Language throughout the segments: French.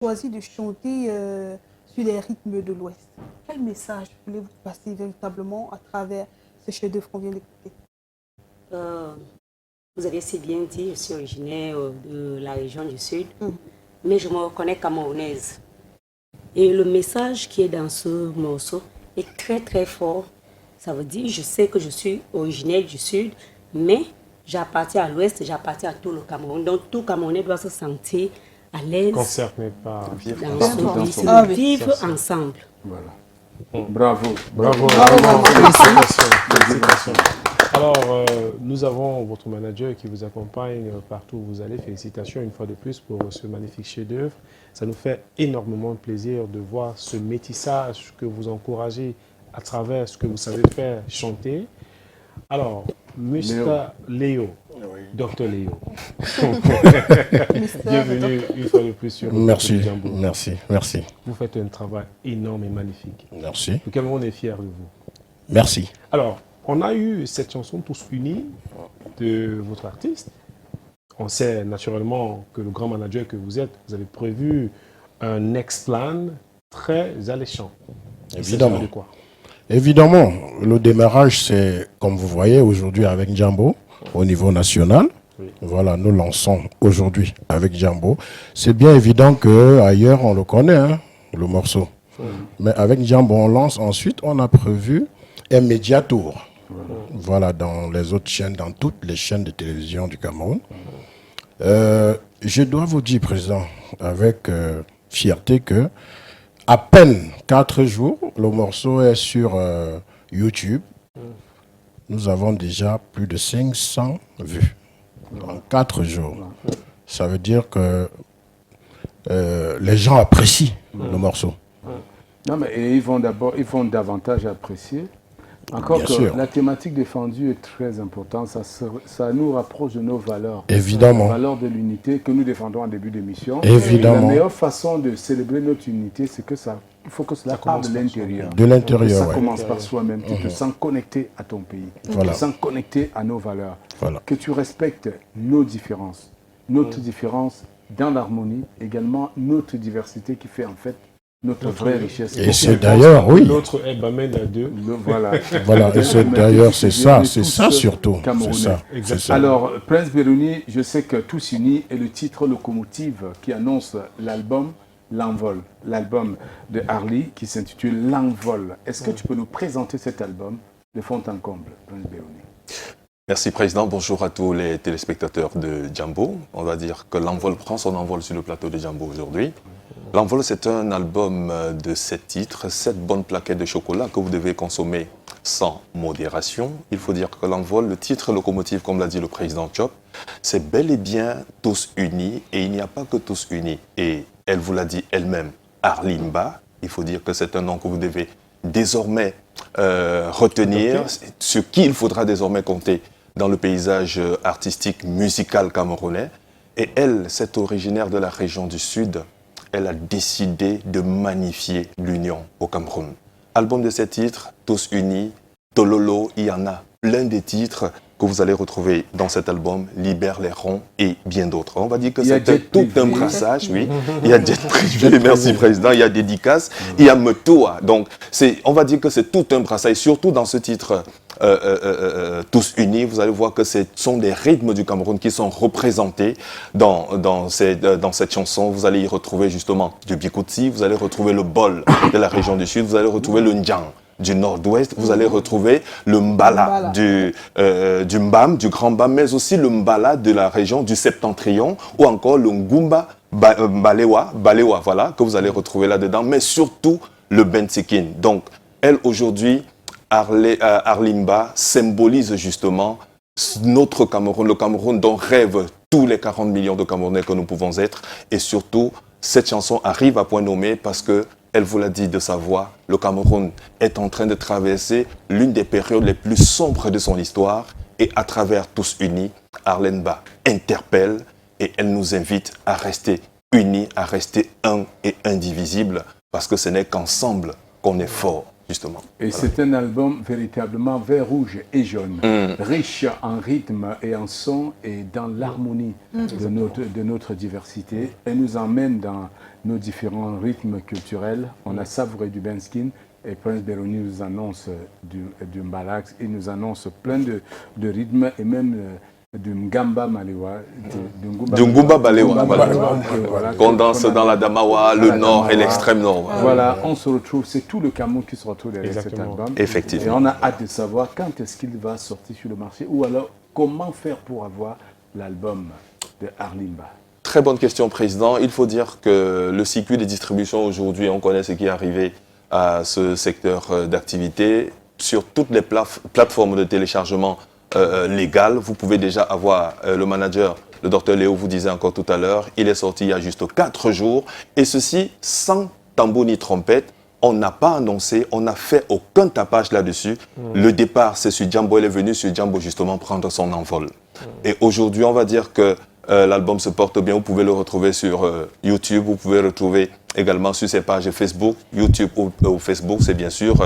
choisi de chanter sur les rythmes de l'Ouest. Quel message voulez-vous passer véritablement à travers ce chef-d'œuvre qu'on vient d'écouter? Vous avez si bien dit, je suis originaire de la région du Sud, mais je me reconnais camerounaise. Et le message qui est dans ce morceau est très très fort. Ça veut dire, je sais que je suis originaire du Sud, mais j'appartiens à l'Ouest, j'appartiens à tout le Cameroun. Donc tout Camerounais doit se sentir à l'aise. Concerné par vivre ensemble. Voilà. Bravo. Bravo. Félicitations. Félicitations. Alors, nous avons votre manager qui vous accompagne partout où vous allez. Félicitations une fois de plus pour ce magnifique chef-d'œuvre. Ça nous fait énormément plaisir de voir ce métissage que vous encouragez à travers ce que vous savez faire, chanter. Alors, Mr. Léo, Dr Léo, bienvenue une fois de plus sur le Djambo. Merci. Vous faites un travail énorme et magnifique. Merci. Le Cameroun est fier de vous. Merci. Alors, on a eu cette chanson Tous Unis de votre artiste. On sait naturellement que le grand manager que vous êtes, vous avez prévu un next plan très alléchant. Évidemment. De quoi? Évidemment, le démarrage, c'est, comme vous voyez, aujourd'hui avec Djambo, au niveau national. Oui. Voilà, nous lançons aujourd'hui avec Djambo. C'est bien évident qu'ailleurs, on le connaît, hein, le morceau. Mais avec Djambo, on lance. Ensuite, on a prévu un média tour. Voilà, dans les autres chaînes, dans toutes les chaînes de télévision du Cameroun. Je dois vous dire, Président, avec fierté que à peine 4 jours, le morceau est sur YouTube. Nous avons déjà plus de 500 vues en 4 jours. Ça veut dire que les gens apprécient le morceau. Non, mais ils vont davantage apprécier. Encore que la thématique défendue est très importante, ça nous rapproche de nos valeurs. Évidemment. Les valeurs de l'unité que nous défendons en début d'émission. Évidemment. Et la meilleure façon de célébrer notre unité, c'est que il faut que cela parte de l'intérieur. De l'intérieur, ça commence par soi-même. Tu te sens connecté à ton pays. Voilà. Tu te sens connecté à nos valeurs. Voilà. Que tu respectes nos différences. Notre différence dans l'harmonie, également notre diversité qui fait en fait notre vraie richesse. Et c'est d'ailleurs, oui. L'autre est Bamène à deux. Voilà. Voilà, et c'est d'ailleurs, c'est ça surtout. C'est ça. Alors, Prince Bérouni, je sais que Tous Unis est le titre locomotive qui annonce l'album L'Envol, l'album de Harley qui s'intitule L'Envol. Est-ce que tu peux nous présenter cet album de fond en comble, Prince Bérouni? Merci Président, bonjour à tous les téléspectateurs de Djambo. On va dire que L'Envol prend son envol sur le plateau de Djambo aujourd'hui. L'Envol, c'est un album de 7 titres, 7 bonnes plaquettes de chocolat que vous devez consommer sans modération. Il faut dire que L'Envol, le titre locomotive, comme l'a dit le président Chop, c'est bel et bien Tous Unis, et il n'y a pas que Tous Unis. Et elle vous l'a dit elle-même, Arlimba, il faut dire que c'est un nom que vous devez désormais retenir, sur qui il faudra désormais compter dans le paysage artistique, musical camerounais. Et elle, c'est originaire de la région du Sud. Elle a décidé de magnifier l'union au Cameroun. Album de 7 titres, Tous Unis, Tololo, il y en a plein de titres que vous allez retrouver dans cet album, Libère les ronds et bien d'autres. On va dire que c'est tout un brassage, oui. Il y a Jet Privé, merci Président, il y a Dédicace, il y a Metoa. Donc, on va dire que c'est tout un brassage, surtout dans ce titre Tous Unis, vous allez voir que ce sont des rythmes du Cameroun qui sont représentés dans cette chanson. Vous allez y retrouver justement du Bikutsi, vous allez retrouver le bol de la région du Sud, vous allez retrouver le Ndjang du Nord-Ouest, vous allez retrouver le Mbala du Mbam, du Grand Mbam, mais aussi le Mbala de la région du Septentrion, ou encore le Ngumba Balewa, voilà, que vous allez retrouver là-dedans, mais surtout le Bentsikin. Donc, elle, aujourd'hui, Arlimba symbolise justement notre Cameroun, le Cameroun dont rêvent tous les 40 millions de Camerounais que nous pouvons être. Et surtout, cette chanson arrive à point nommé parce que, elle vous l'a dit de sa voix, le Cameroun est en train de traverser l'une des périodes les plus sombres de son histoire. Et à travers Tous Unis, Arlimba interpelle et elle nous invite à rester unis, à rester un et indivisible, parce que ce n'est qu'ensemble qu'on est fort. Justement. Et voilà. C'est un album véritablement vert, rouge et jaune, riche en rythme et en son et dans l'harmonie de notre diversité. Elle nous emmène dans nos différents rythmes culturels. On a savouré du Benskin et Prince Beruni nous annonce du Mbalax, il nous annonce plein de rythmes et même du Ngamba Malewa, du Ngumba Balewa, qu'on danse dans la Damawa, le nord et l'extrême nord. Voilà, on se retrouve, c'est tout le Cameroun qui se retrouve derrière cet album. Effectivement. Et on a hâte de savoir quand est-ce qu'il va sortir sur le marché ou alors comment faire pour avoir l'album de Arlimba. Très bonne question, Président. Il faut dire que le circuit de distribution aujourd'hui, on connaît ce qui est arrivé à ce secteur d'activité. Sur toutes les plateformes de téléchargement légales, vous pouvez déjà avoir le manager, le docteur Léo vous disait encore tout à l'heure, il est sorti il y a juste 4 jours, et ceci sans tambour ni trompette. On n'a pas annoncé, on n'a fait aucun tapage là-dessus. Le départ, c'est sur Jambo, elle est venue sur Jambo justement prendre son envol. Et aujourd'hui, on va dire que l'album se porte bien. Vous pouvez le retrouver sur YouTube, vous pouvez le retrouver également sur ses pages Facebook, YouTube ou Facebook, c'est bien sûr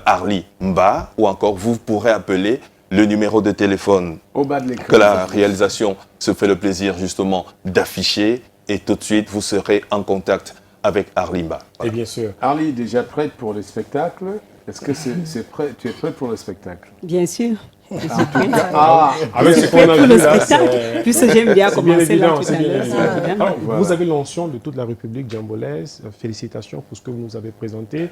Arli Mba, ou encore vous pourrez appeler le numéro de téléphone au bas de l'écran, que la réalisation se fait le plaisir justement d'afficher, et tout de suite vous serez en contact avec Arli Mba. Voilà. Et bien sûr. Arli, déjà prête pour le spectacle? Est-ce que c'est prêt? Tu es prête pour le spectacle? Bien sûr. Avec ce qu'on a vu là, plus j'aime bien commencer là tout à l'heure. Alors, vous avez l'onction de toute la République djambolaise. Félicitations pour ce que vous nous avez présenté.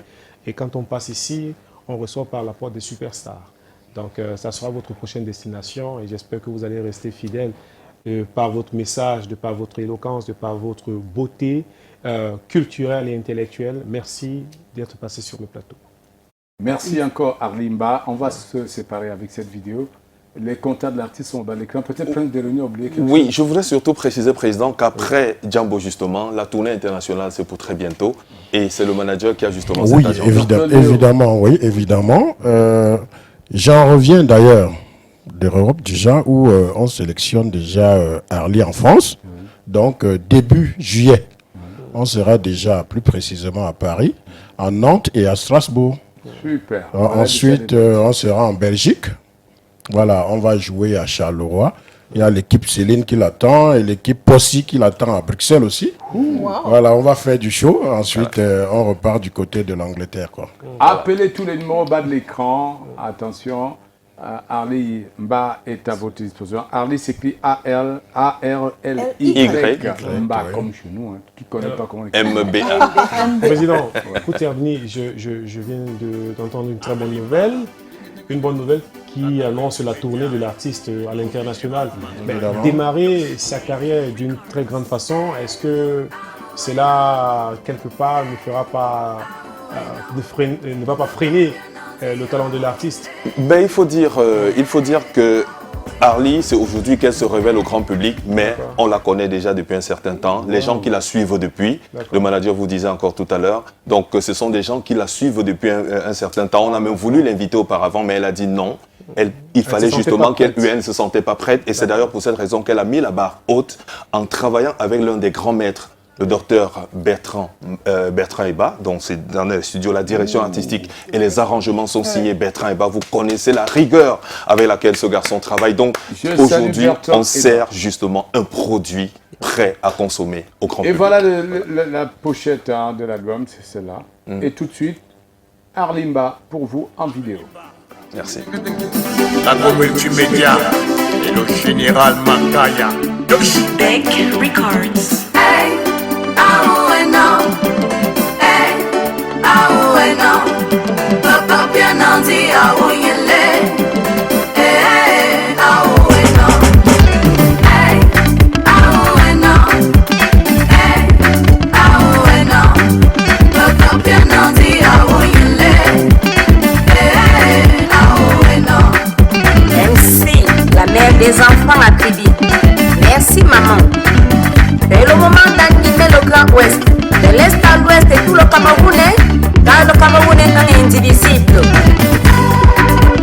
Et quand on passe ici, on reçoit par la porte des superstars. Donc, ça sera votre prochaine destination et j'espère que vous allez rester fidèle par votre message, de par votre éloquence, de par votre beauté culturelle et intellectuelle. Merci d'être passé sur le plateau. Merci encore Arli Mba. On va se séparer avec cette vidéo. Les contacts de l'artiste sont au bas de l'écran. Peut-être Prince Beruni a oublié quelque chose. Oui, je voudrais surtout préciser, Président, qu'après Jambo, justement, la tournée internationale, c'est pour très bientôt. Et c'est le manager qui a justement cette agenda. Évidemment, oui, évidemment. J'en reviens d'ailleurs d'Europe déjà, où on sélectionne déjà Arli en France. Donc, début juillet, on sera déjà plus précisément à Paris, à Nantes et à Strasbourg. Super. Ensuite, on sera en Belgique. Voilà, on va jouer à Charleroi. Il y a l'équipe Céline qui l'attend et l'équipe Possi qui l'attend à Bruxelles aussi. Wow. Voilà, on va faire du show. Ensuite, on repart du côté de l'Angleterre. Appelez tous les numéros au bas de l'écran. Attention, Arli Mba est à votre disposition. Arli s'écrit A-R-L-Y. Mba, comme chez nous, hein, qui ne connaît pas comment on écrit. M-B-A. Président, pour terminer, je viens d'entendre une très bonne nouvelle. Une bonne nouvelle qui annonce la tournée de l'artiste à l'international. Démarrer sa carrière d'une très grande façon, est-ce que cela, quelque part, ne va pas freiner le talent de l'artiste? Ben, il faut dire que Arli, c'est aujourd'hui qu'elle se révèle au grand public, mais on la connaît déjà depuis un certain temps. Les gens qui la suivent depuis, le manager vous disait encore tout à l'heure, donc ce sont des gens qui la suivent depuis un certain temps. On a même voulu l'inviter auparavant, mais elle a dit non. Il fallait justement qu'elle ne se sentait pas prête. Et c'est d'ailleurs pour cette raison qu'elle a mis la barre haute en travaillant avec l'un des grands maîtres, le docteur Bertrand Eba. Donc c'est dans le studio, la direction artistique et les arrangements sont signés Bertrand Eba. Vous connaissez la rigueur avec laquelle ce garçon travaille. Donc aujourd'hui, on sert justement un produit prêt à consommer au grand public. Et voilà la pochette de l'album, c'est celle-là. Et tout de suite, Arli Mba pour vous en vidéo. Merci. Tango Multimédia et le général Makaya. Beck Records. Hey, oh and no. Hey, oh and no. Papa piananti oh yele. Hey, oh and no. Hey, oh and no. Hey, oh and no. Papa piananti oh yele. Hey, oh and no. MC, la mère des enfants à Tribi. Merci maman. C'est le moment d'animer le Grand Ouest. De l'Est à l'Ouest et tout le Camerounais. Car le Cameroun est indivisible.